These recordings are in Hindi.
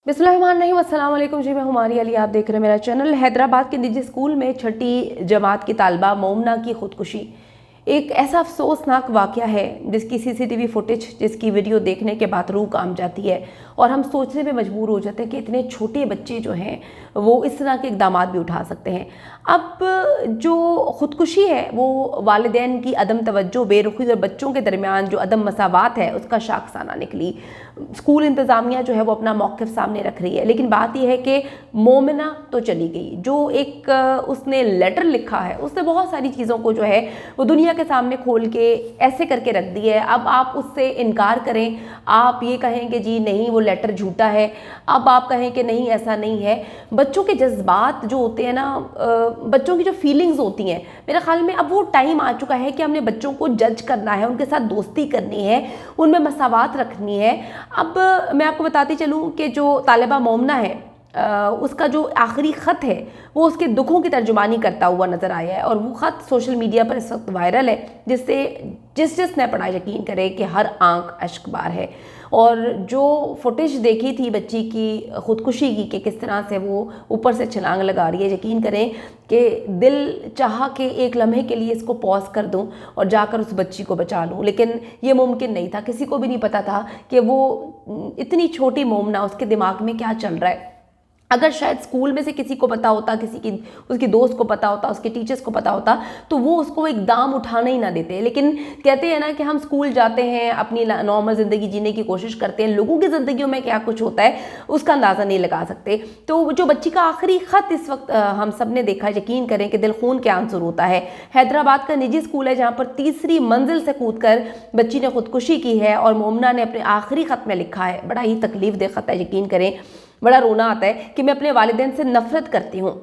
बिस्मिल्लाहिर्रहमानिर्रहीम, अस्सलाम वालेकुम जी। मैं हुमारी अली, आप देख रहे हैं मेरा चैनल। हैदराबाद के निजी स्कूल में छठी जमात की तालबा मोमना की खुदकुशी एक ऐसा अफसोसनाक वाक़या है जिसकी सीसीटीवी फुटेज, जिसकी वीडियो देखने के बाद रूह कांप जाती है और हम सोचने में मजबूर हो जाते हैं कि इतने छोटे बच्चे जो हैं वो इस तरह के इक़दामात भी उठा सकते हैं। अब जो ख़ुदकुशी है वो वालिदैन की अदम तवज्जो, बेरुखी और बच्चों के दरमियान जो अदम मसावात है उसका शाखसाना निकली। स्कूल इंतज़ामिया जो है वो अपना मौक़िफ़ सामने रख रही है, लेकिन बात यह है कि मोमिना तो चली गई। जो एक उसने लेटर लिखा है, उसने बहुत सारी चीज़ों को जो है वो दुनिया के सामने खोल के ऐसे करके रख दी है। अब आप उससे इनकार करें, आप ये कहें कि जी नहीं वो लेटर झूठा है, अब आप कहें कि नहीं ऐसा नहीं है। बच्चों के जज्बात जो होते हैं ना, बच्चों की जो फीलिंग्स होती हैं, मेरे ख्याल में अब वो टाइम आ चुका है कि हमने बच्चों को जज करना है, उनके साथ दोस्ती करनी है, उनमें मसावात रखनी है। अब मैं आपको बताती चलूँ कि जो तालिबा मोमना है, उसका जो आखिरी ख़त है वो उसके दुखों की तर्जुमानी करता हुआ नज़र आया है और वो ख़त सोशल मीडिया पर इस वक्त वायरल है, जिससे जिसने पढ़ा यकीन करे कि हर आंख अश्कबार है। और जो फुटेज देखी थी बच्ची की ख़ुदकुशी की कि किस तरह से वो ऊपर से छलांग लगा रही है, यकीन करें कि दिल चाहा कि एक लम्हे के लिए इसको पॉज कर दूं और जाकर उस बच्ची को बचा लूं, लेकिन ये मुमकिन नहीं था। किसी को भी नहीं पता था कि वो इतनी छोटी मोमना, उसके दिमाग में क्या चल रहा है। अगर शायद स्कूल में से किसी को पता होता, किसी की उसकी दोस्त को पता होता, उसके टीचर्स को पता होता, तो वो उसको इकदाम उठाना ही ना देते। लेकिन कहते हैं ना कि हम स्कूल जाते हैं, अपनी नॉर्मल ज़िंदगी जीने की कोशिश करते हैं, लोगों की ज़िंदगियों में क्या कुछ होता है उसका अंदाज़ा नहीं लगा सकते। तो जो बच्ची का आखिरी ख़त इस वक्त हम सब ने देखा, यकीन करें कि दिल खून के आंसर होता है। हैदराबाद का निजी स्कूल है जहाँ पर तीसरी मंजिल से कूद कर बच्ची ने खुदकुशी की है और मोमना ने अपने आखिरी ख़त में लिखा है, बड़ा ही तकलीफ दे ख़त है, यकीन करें बड़ा रोना आता है कि मैं अपने वालिदैन से नफरत करती हूँ।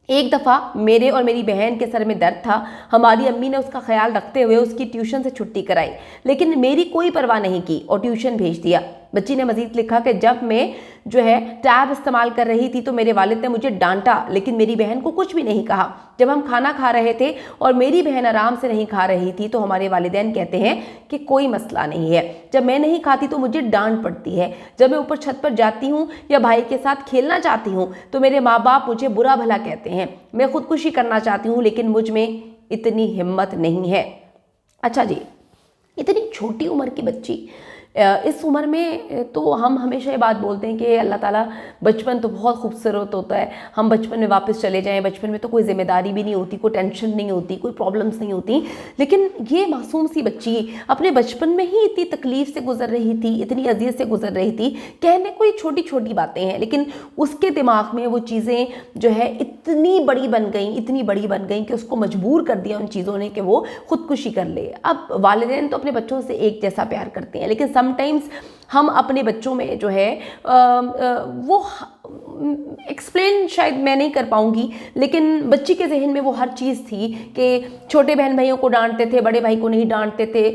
एक दफ़ा मेरे और मेरी बहन के सर में दर्द था, हमारी अम्मी ने उसका ख्याल रखते हुए उसकी ट्यूशन से छुट्टी कराई, लेकिन मेरी कोई परवाह नहीं की और ट्यूशन भेज दिया। बच्ची ने मजीद लिखा कि जब मैं जो है टैब इस्तेमाल कर रही थी तो मेरे वालिद ने मुझे डांटा, लेकिन मेरी बहन को कुछ भी नहीं कहा। जब हम खाना खा रहे थे और मेरी बहन आराम से नहीं खा रही थी तो हमारे वालिदैन कहते हैं कि कोई मसला नहीं है। जब मैं नहीं खाती तो मुझे डांट पड़ती है। जब मैं ऊपर छत पर जाती हूँ या भाई के साथ खेलना चाहती हूँ तो मेरे माँ बाप मुझे बुरा भला कहते हैं। मैं खुदकुशी करना चाहती हूँ लेकिन मुझ में इतनी हिम्मत नहीं है। अच्छा जी, इतनी छोटी उम्र की बच्ची, इस उम्र में तो हम हमेशा ये बात बोलते हैं कि अल्लाह ताला, बचपन तो बहुत खूबसूरत होता है, हम बचपन में वापस चले जाएं। बचपन में तो कोई जिम्मेदारी भी नहीं होती, कोई टेंशन नहीं होती, कोई प्रॉब्लम्स नहीं होती, लेकिन ये मासूम सी बच्ची अपने बचपन में ही इतनी तकलीफ से गुजर रही थी, इतनी अज़ियत से गुजर रही थी। कहने कोई छोटी छोटी बातें हैं, लेकिन उसके दिमाग में वो चीज़ें जो है इतनी बड़ी बन गई, इतनी बड़ी बन गई कि उसको मजबूर कर दिया उन चीज़ों ने कि वो खुदकुशी कर ले। अब वालिदैन तो अपने बच्चों से एक जैसा प्यार करते हैं, लेकिन समटाइम्स हम अपने बच्चों में जो है वो एक्सप्लेन शायद मैं नहीं कर पाऊंगी, लेकिन बच्ची के जहन में वो हर चीज़ थी कि छोटे बहन भाइयों को डांटते थे, बड़े भाई को नहीं डांटते थे,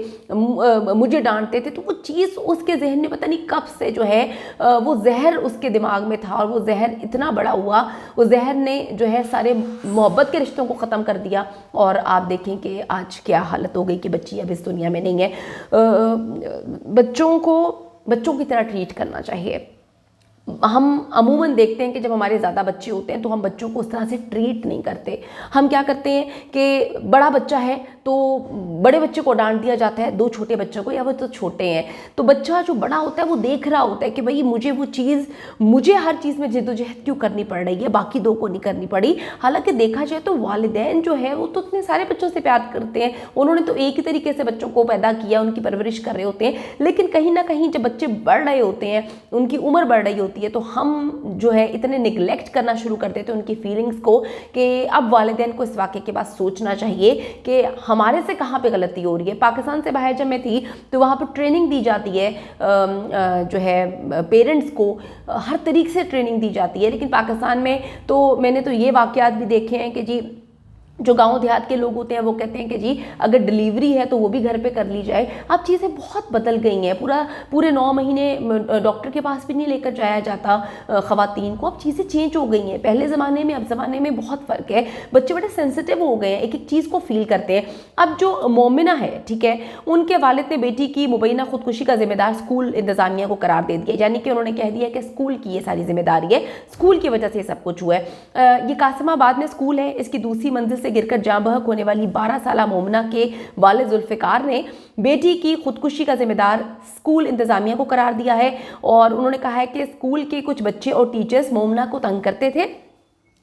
मुझे डांटते थे। तो वो चीज़ उसके जहन में पता नहीं कब से जो है वो जहर उसके दिमाग में था और वो जहर इतना बड़ा हुआ, उस जहर ने जो है सारे मोहब्बत के रिश्तों को ख़त्म कर दिया। और आप देखें कि आज क्या हालत हो गई कि बच्ची अब इस दुनिया में नहीं है। बच्चों को बच्चों की तरह ट्रीट करना चाहिए। हम अमूमन देखते हैं कि जब हमारे ज़्यादा बच्चे होते हैं तो हम बच्चों को उस तरह से ट्रीट नहीं करते। हम क्या करते हैं कि बड़ा बच्चा है तो बड़े बच्चे को डांट दिया जाता है, दो छोटे बच्चों को, या वो तो छोटे हैं। तो बच्चा जो बड़ा होता है वो देख रहा होता है कि भाई मुझे हर चीज़ में जद्दोजहद क्यों करनी पड़ रही है, बाकी दो को नहीं करनी पड़ी। हालांकि देखा जाए तो वालिदैन जो है वो तो इतने सारे बच्चों से प्यार करते हैं, उन्होंने तो एक ही तरीके से बच्चों को पैदा किया, उनकी परवरिश कर रहे होते हैं। लेकिन कहीं ना कहीं जब बच्चे बढ़ रहे होते हैं, उनकी उम्र बढ़ रही होती है, तो हम जो है इतने निगलेक्ट करना शुरू कर देते हैं उनकी फीलिंग्स को कि अब वालिदैन को इस वाक़े के बाद सोचना चाहिए कि हमारे से कहाँ पे गलती हो रही है। पाकिस्तान से बाहर जब मैं थी तो वहाँ पर ट्रेनिंग दी जाती है, जो है पेरेंट्स को हर तरीके से ट्रेनिंग दी जाती है, लेकिन पाकिस्तान में तो मैंने तो ये वाक़यात भी देखे हैं कि जी जो गांव देहात के लोग होते हैं वो कहते हैं कि जी अगर डिलीवरी है तो वो भी घर पे कर ली जाए। अब चीज़ें बहुत बदल गई हैं, पूरे 9 महीने डॉक्टर के पास भी नहीं लेकर जाया जाता ख़वातीन को। अब चीज़ें चेंज हो गई हैं, पहले ज़माने में अब ज़माने में बहुत फ़र्क है। बच्चे बड़े सेंसिटिव हो गए हैं, एक एक चीज़ को फील करते हैं। अब जो मोमिना है, ठीक है, उनके वालिद ने बेटी की मुबैना खुदकुशी का जिम्मेदार स्कूल इंतज़ामिया को करार दे दिया, यानी कि उन्होंने कह दिया कि स्कूल की ये सारी जिम्मेदारी है, स्कूल की वजह से सब कुछ हुआ है। ये कासिमाबाद में स्कूल है, इसकी दूसरी मंजिल से गिरकर जाँ बहक होने वाली 12 साला मोमना के वालिद जुल्फ़िकार ने बेटी की खुदकुशी का जिम्मेदार स्कूल इंतज़ामिया को करार दिया है। और उन्होंने कहा है कि स्कूल के कुछ बच्चे और टीचर्स मोमना को तंग करते थे,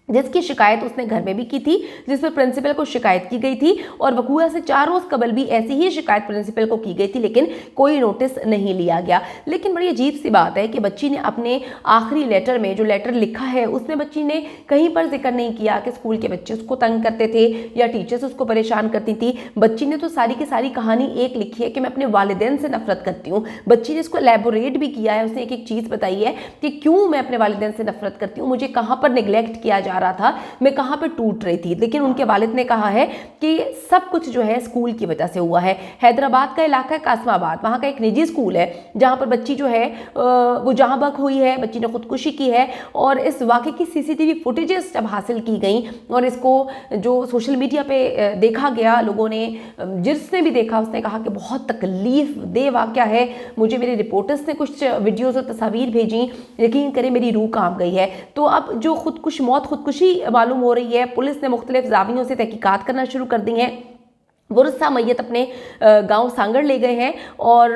जिसकी शिकायत उसने घर में भी की थी, जिस पर प्रिंसिपल को शिकायत की गई थी। और वकूआ से 4 रोज़ कबल भी ऐसी ही शिकायत प्रिंसिपल को की गई थी, लेकिन कोई नोटिस नहीं लिया गया। लेकिन बड़ी अजीब सी बात है कि बच्ची ने अपने आखिरी लेटर में, जो लेटर लिखा है, उसमें बच्ची ने कहीं पर जिक्र नहीं किया कि स्कूल के बच्चे उसको तंग करते थे या टीचर्स उसको परेशान करती थी। बच्ची ने तो सारी की सारी कहानी एक लिखी है कि मैं अपने वालिदैन से नफरत करती हूँ। बच्ची ने इसको एलैबोरेट भी किया है, उसने एक एक चीज़ बताई है कि क्यों मैं अपने वालिदैन से नफरत करती हूँ, मुझे कहाँ पर निगलेक्ट किया जा रहा था, मैं कहां पे टूट रही थी। लेकिन उनके वालिद ने कहा है कि सब कुछ जो है स्कूल की वजह से हुआ है। हैदराबाद का इलाका है कासिमाबाद, वहां का एक निजी स्कूल है जहां पर बच्ची जो है वो जहां बहक हुई है, बच्ची ने खुदकुशी की है। और इस वाक़े की सीसीटीवी फुटेजेस जब हासिल की गई और इसको जो सोशल मीडिया पे देखा गया, लोगों ने, जिसने भी देखा उसने कहा कि बहुत तकलीफ दे वाक़या है। मुझे मेरे रिपोर्टर्स ने कुछ वीडियोज़ और तस्वीर भेजी, यकीन करें मेरी रूह कांप गई है। तो अब जो खुदकुशी मालूम हो रही है, पुलिस ने मुख्तलिफ ज़ावियों से तहकीकात करना शुरू कर दी हैं। वरुस्सा मैयत अपने गांव सांगड़ ले गए हैं और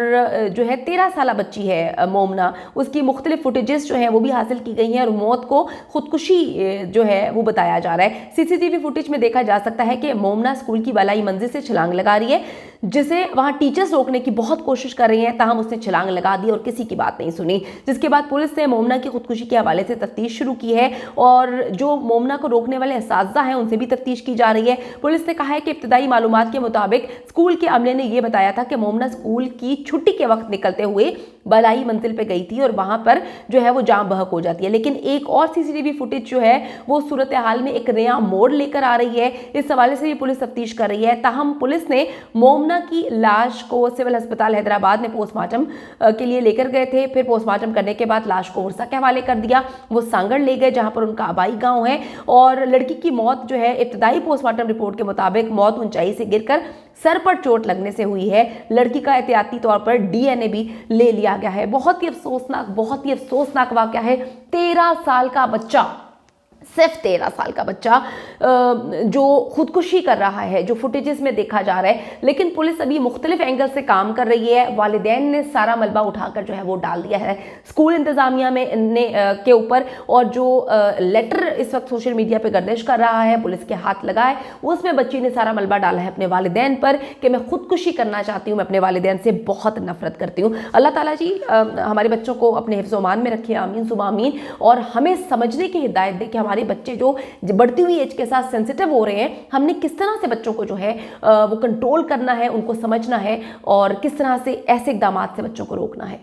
जो है 13 साला बच्ची है मोमना, उसकी मुख्तलिफ फुटेजेस जो हैं वो भी हासिल की गई हैं और मौत को खुदकुशी जो है वो बताया जा रहा है। सीसीटीवी फुटेज में देखा जा सकता है कि मोमना स्कूल की वालाई मंजिल से छलांग लगा रही है, जिसे वहाँ टीचर्स रोकने की बहुत कोशिश कर रही हैं, ताहम उसने छलांग लगा दी और किसी की बात नहीं सुनी। जिसके बाद पुलिस ने मोमना की खुदकुशी के हवाले से तफ्तीश शुरू की है और जो मोमना को रोकने वाले असातिज़ा हैं उनसे भी तफ्तीश की जा रही है। पुलिस ने कहा है कि इब्तदाई मालूमात के मुताबिक स्कूल के अमले ने यह बताया था कि मोमना स्कूल की छुट्टी के वक्त निकलते हुए बलाई मंजिल पे गई थी और वहां पर जो है वो जाम बहक हो जाती है। लेकिन एक और सीसीटीवी फुटेज जो है वो सूरत हाल में एक नया मोड़ लेकर आ रही है। इस हवाले से भी पुलिस तफ्तीश कर रही है। ताहम पुलिस ने मोमना की लाश को सिविल अस्पताल हैदराबाद में पोस्टमार्टम के लिए लेकर गए थे। फिर पोस्टमार्टम करने के बाद लाश को उर्सा के हवाले कर दिया। वो सांगड़ ले गए जहां पर उनका आबाई गाँव है और लड़की की मौत जो है इब्तदाई पोस्टमार्टम रिपोर्ट के मुताबिक मौत ऊंचाई से गिरकर सर पर चोट लगने से हुई है। लड़की का एहतियाती तौर पर डीएनए भी ले लिया गया है। बहुत ही अफसोसनाक वाकया है। 13 साल का बच्चा, सिर्फ 13 साल का बच्चा जो खुदकुशी कर रहा है, जो फुटेजेस में देखा जा रहा है। लेकिन पुलिस अभी मुख्तलिफ एंगल से काम कर रही है। वालिदैन ने सारा मलबा उठाकर जो है वो डाल दिया है स्कूल इंतज़ामिया में के ऊपर। और जो लेटर इस वक्त सोशल मीडिया पे गर्दिश कर रहा है, पुलिस के हाथ लगा है, उसमें बच्ची ने सारा मलबा डाला है अपने वालिदैन पर कि मैं खुदकुशी करना चाहती हूँ, मैं अपने वालिदैन से बहुत नफरत करती हूँ। अल्लाह ताला जी हमारे बच्चों को अपने हिफ्ज़-ओ-मान में रखे, आमीन सुबह आमीन। और हमें समझने की हिदायत दे कि हमारे बच्चे जो बढ़ती हुई एज के साथ सेंसिटिव हो रहे हैं, हमने किस तरह से बच्चों को जो है वो कंट्रोल करना है, उनको समझना है और किस तरह से ऐसे इक़दामात से बच्चों को रोकना है।